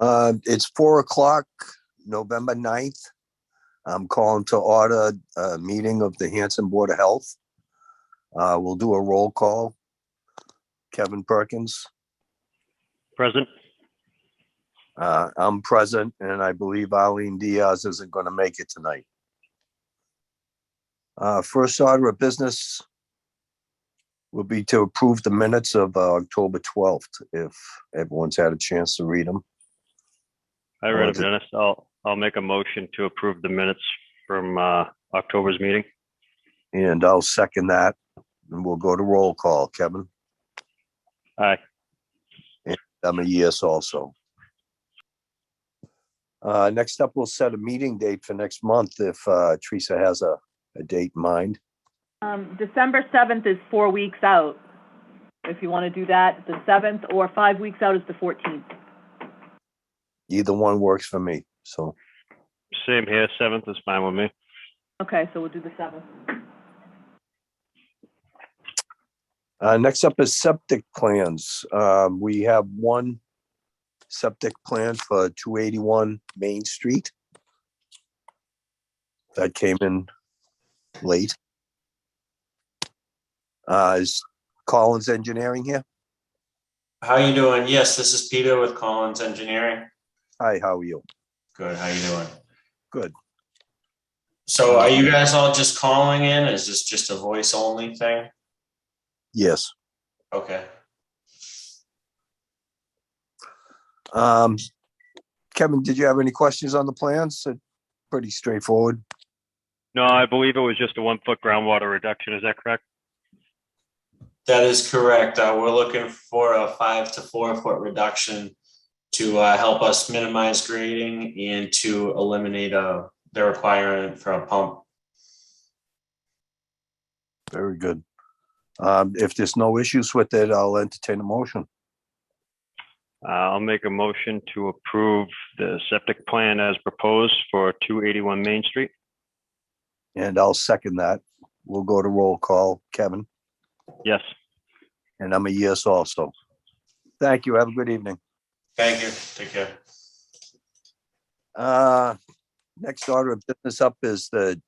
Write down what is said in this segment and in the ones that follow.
It's 4 o'clock, November 9th. I'm calling to order a meeting of the Hanson Board of Health. We'll do a roll call. Kevin Perkins. Present. I'm present, and I believe Arlene Diaz isn't going to make it tonight. First order of business will be to approve the minutes of October 12th, if everyone's had a chance to read them. I read them, Dennis. I'll make a motion to approve the minutes from October's meeting. And I'll second that. And we'll go to roll call. Kevin? Aye. And I'm a yes also. Next up, we'll set a meeting date for next month if Teresa has a date in mind. December 7th is 4 weeks out. If you want to do that, the 7th, or 5 weeks out is the 14th. Either one works for me. So Same here. 7th is fine with me. Okay, so we'll do the 7th. Next up is septic plans. We have one septic plan for 281 Main Street. That came in late. Is Collins Engineering here? How you doing? Yes, this is Peter with Collins Engineering. Hi, how are you? Good. How you doing? Good. So are you guys all just calling in? Is this just a voice only thing? Yes. Okay. Kevin, did you have any questions on the plans? Pretty straightforward. No, I believe it was just a 1 foot groundwater reduction. Is that correct? That is correct. We're looking for a 5 to 4 foot reduction to help us minimize grading and to eliminate the requirement for a pump. Very good. If there's no issues with it, I'll entertain a motion. I'll make a motion to approve the septic plan as proposed for 281 Main Street. And I'll second that. We'll go to roll call. Kevin? Yes. And I'm a yes also. Thank you. Have a good evening. Thank you. Take care. Next order of business up is the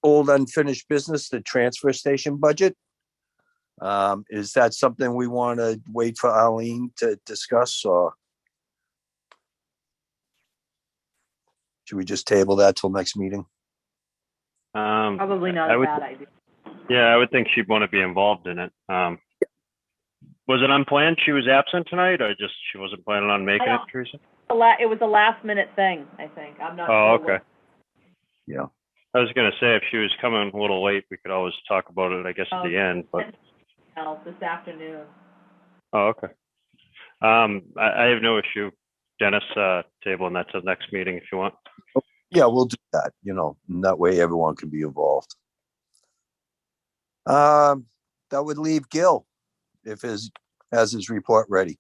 old unfinished business, the transfer station budget. Is that something we want to wait for Arlene to discuss, or should we just table that till next meeting? Probably not a bad idea. Yeah, I would think she'd want to be involved in it. Was it unplanned? She was absent tonight, or just she wasn't planning on making it, Teresa? It was a last minute thing, I think. I'm not sure. Oh, okay. Yeah. I was going to say, if she was coming a little late, we could always talk about it, I guess, at the end. But this afternoon. Oh, okay. I have no issue, Dennis, tabling that till next meeting if you want. Yeah, we'll do that, and that way everyone can be involved. That would leave Gil, if has his report ready.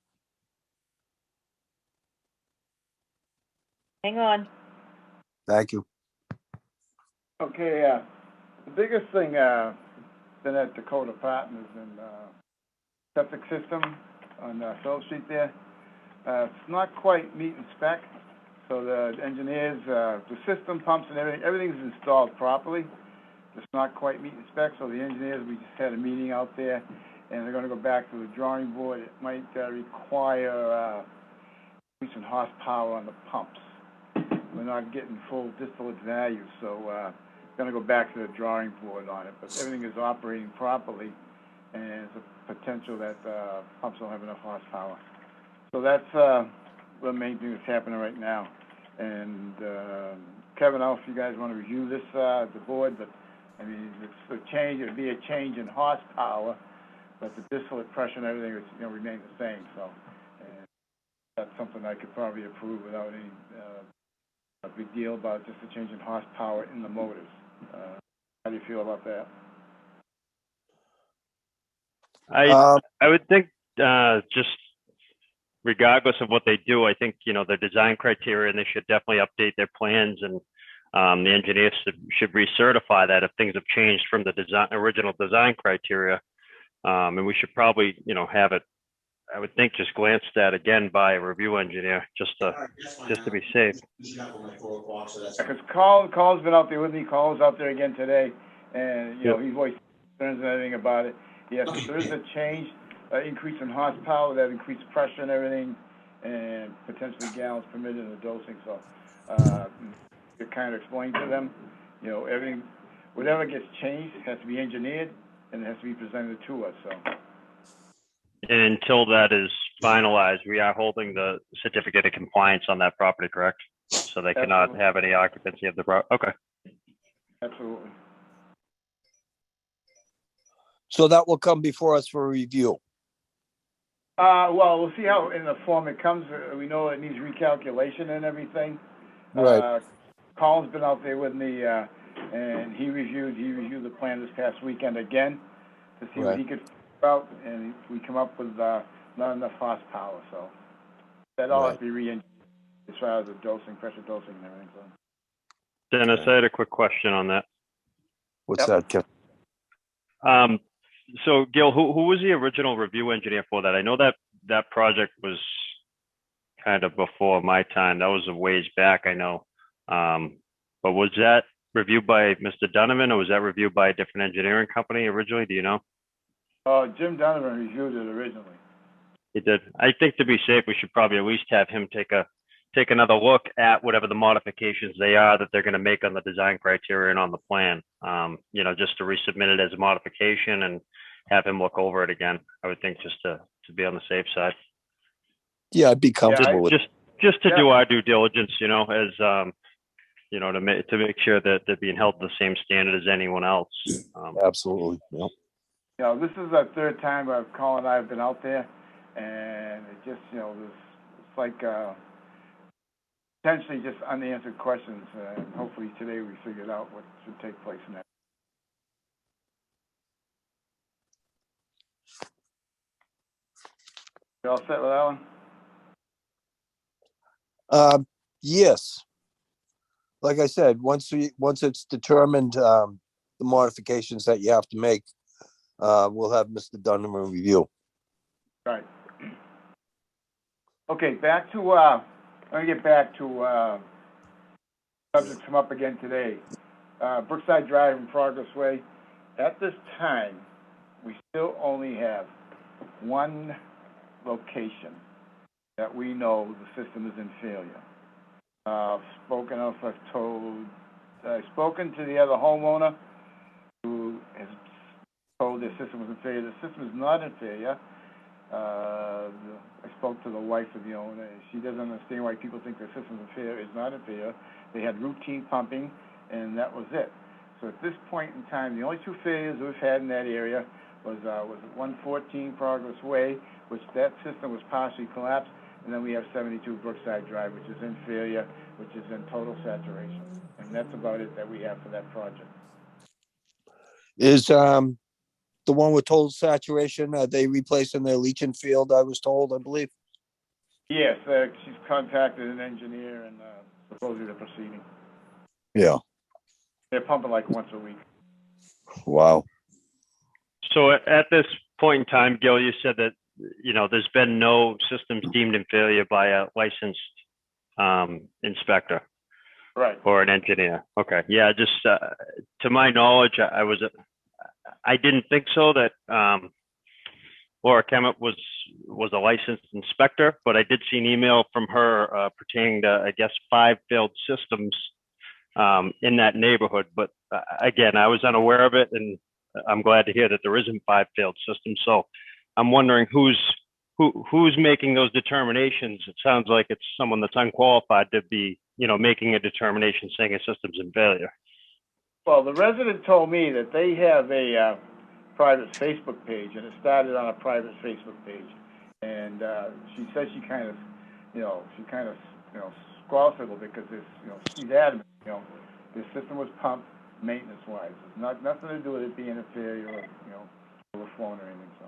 Hang on. Thank you. Okay, the biggest thing been at Dakota Partners and septic system on South Street there. It's not quite meeting spec, so the engineers, the system pumps and everything's installed properly. It's not quite meeting spec, so the engineers, we just had a meeting out there, and they're going to go back to the drawing board. It might require increase in horsepower on the pumps. We're not getting full distillate value, so going to go back to the drawing board on it. But everything is operating properly, and there's a potential that pumps don't have enough horsepower. So that's the main thing that's happening right now. And Kevin, I don't know if you guys want to review this, the board, but I mean, it's a change. It'd be a change in horsepower, but the distillate pressure and everything is, remain the same. So that's something I could probably approve without any a big deal about just a change in horsepower in the motors. How do you feel about that? I would think just regardless of what they do, I think, their design criteria, and they should definitely update their plans, and the engineers should recertify that if things have changed from the original design criteria. And we should probably, have it I would think just glance that again by a review engineer, just to be safe. Because Carl's been out there with me, Carl's out there again today, and, you know, he voiced concerns and everything about it. Yes, if there is a change, increase in horsepower, that increased pressure and everything, and potentially gallons permitted in the dosing, so, you kind of explain to them, you know, everything, whatever gets changed has to be engineered, and it has to be presented to us, so. And until that is finalized, we are holding the certificate of compliance on that property, correct? So they cannot have any occupancy of the okay. Absolutely. So that will come before us for review. Well, we'll see how in the form it comes. We know it needs recalculation and everything. Right. Colin's been out there with me, and he reviewed the plan this past weekend again to see what he could figure out, and we come up with not enough horsepower, so that all has to be re-engineered as far as the dosing, pressure dosing and everything, so. Dennis, I had a quick question on that. What's that, Kevin? So Gil, who was the original review engineer for that? I know that project was kind of before my time. That was a ways back, I know. But was that reviewed by Mr. Donovan, or was that reviewed by a different engineering company originally? Do you know? Jim Donovan reviewed it originally. He did. I think to be safe, we should probably at least have him take another look at whatever the modifications they are that they're going to make on the design criteria and on the plan. You know, just to resubmit it as a modification and have him look over it again. I would think just to be on the safe side. Yeah, I'd be comfortable with just to do our due diligence, you know, as you know, to make sure that they're being held to the same standard as anyone else. Absolutely. Yep. You know, this is the third time Colin and I have been out there, and it just, you know, it's like potentially just unanswered questions, and hopefully today we figured out what should take place next. You all set with that one? Yes. Like I said, once it's determined the modifications that you have to make, we'll have Mr. Donovan review. Right. Okay, back to let me get back to subjects come up again today. Brookside Drive and Progress Way. At this time, we still only have one location that we know the system is in failure. I've spoken to the other homeowner who has told their system was in failure. The system is not in failure. I spoke to the wife of the owner. She doesn't understand why people think the system is in failure. It's not in failure. They had routine pumping, and that was it. So at this point in time, the only two failures we've had in that area was 114 Progress Way, which that system was partially collapsed, and then we have 72 Brookside Drive, which is in failure, which is in total saturation. And that's about it that we have for that project. Is the one with total saturation, are they replacing their leaching field, I was told, I believe? Yes, she's contacted an engineer, and supposedly they're proceeding. Yeah. They're pumping like once a week. Wow. So at this point in time, Gil, you said that, you know, there's been no systems deemed in failure by a licensed inspector. Right. Or an engineer. Okay. Yeah. Just to my knowledge, I didn't think so that Laura Kemet was a licensed inspector, but I did see an email from her pertaining to, I guess, 5 failed systems in that neighborhood. But again, I was unaware of it, and I'm glad to hear that there isn't 5 failed systems. So I'm wondering who's making those determinations. It sounds like it's someone that's unqualified to be, you know, making a determination saying a system's in failure. Well, the resident told me that they have a private Facebook page, and it started on a private Facebook page. And she says she kind of squawks a little bit because she's adamant, this system was pumped maintenance-wise. It's nothing to do with it being a failure or, overflowing or anything. So.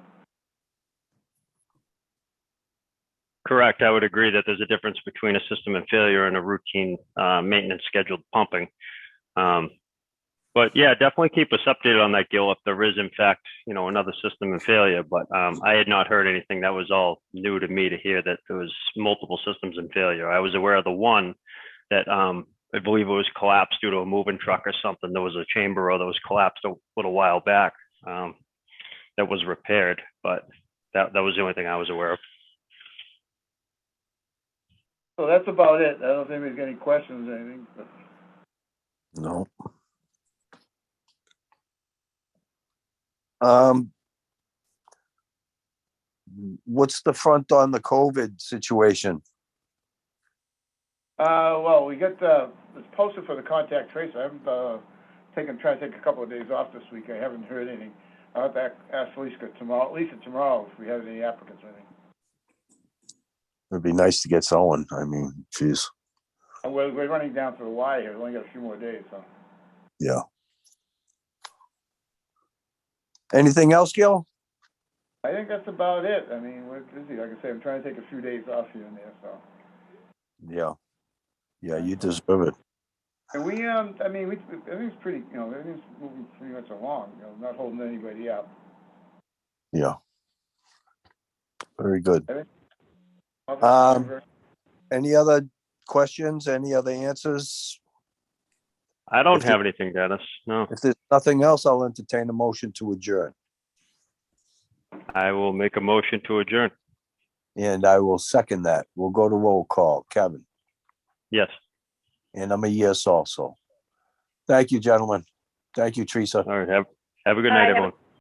Correct. I would agree that there's a difference between a system in failure and a routine maintenance scheduled pumping. But yeah, definitely keep us updated on that, Gil, if there is in fact, another system in failure. But I had not heard anything. That was all new to me to hear that there was multiple systems in failure. I was aware of the one that I believe it was collapsed due to a moving truck or something. There was a chamber that was collapsed a little while back that was repaired, but that was the only thing I was aware of. So that's about it. I don't know if anybody's got any questions or anything, but. No. What's the front on the COVID situation? Well, we got, it's posted for the contact tracer. I haven't, trying to take a couple of days off this week. I haven't heard anything. I'll have to ask Lisa tomorrow, if we have any applicants or anything. It'd be nice to get someone. I mean, geez. And we're running down to the wire here. We've only got a few more days, so. Yeah. Anything else, Gil? I think that's about it. I mean, we're busy. Like I say, I'm trying to take a few days off here and there, so. Yeah. Yeah, you deserve it. And we, I mean, everything's pretty, everything's moving pretty much along, not holding anybody up. Yeah. Very good. Very- Any other questions? Any other answers? I don't If have anything, Dennis. No. If there's nothing else, I'll entertain a motion to adjourn. I will make a motion to adjourn. And I will second that. We'll go to roll call. Kevin. Yes. And I'm a yes also. Thank you, gentlemen. Thank you, Teresa. All right. Have a good All night, right, everyone.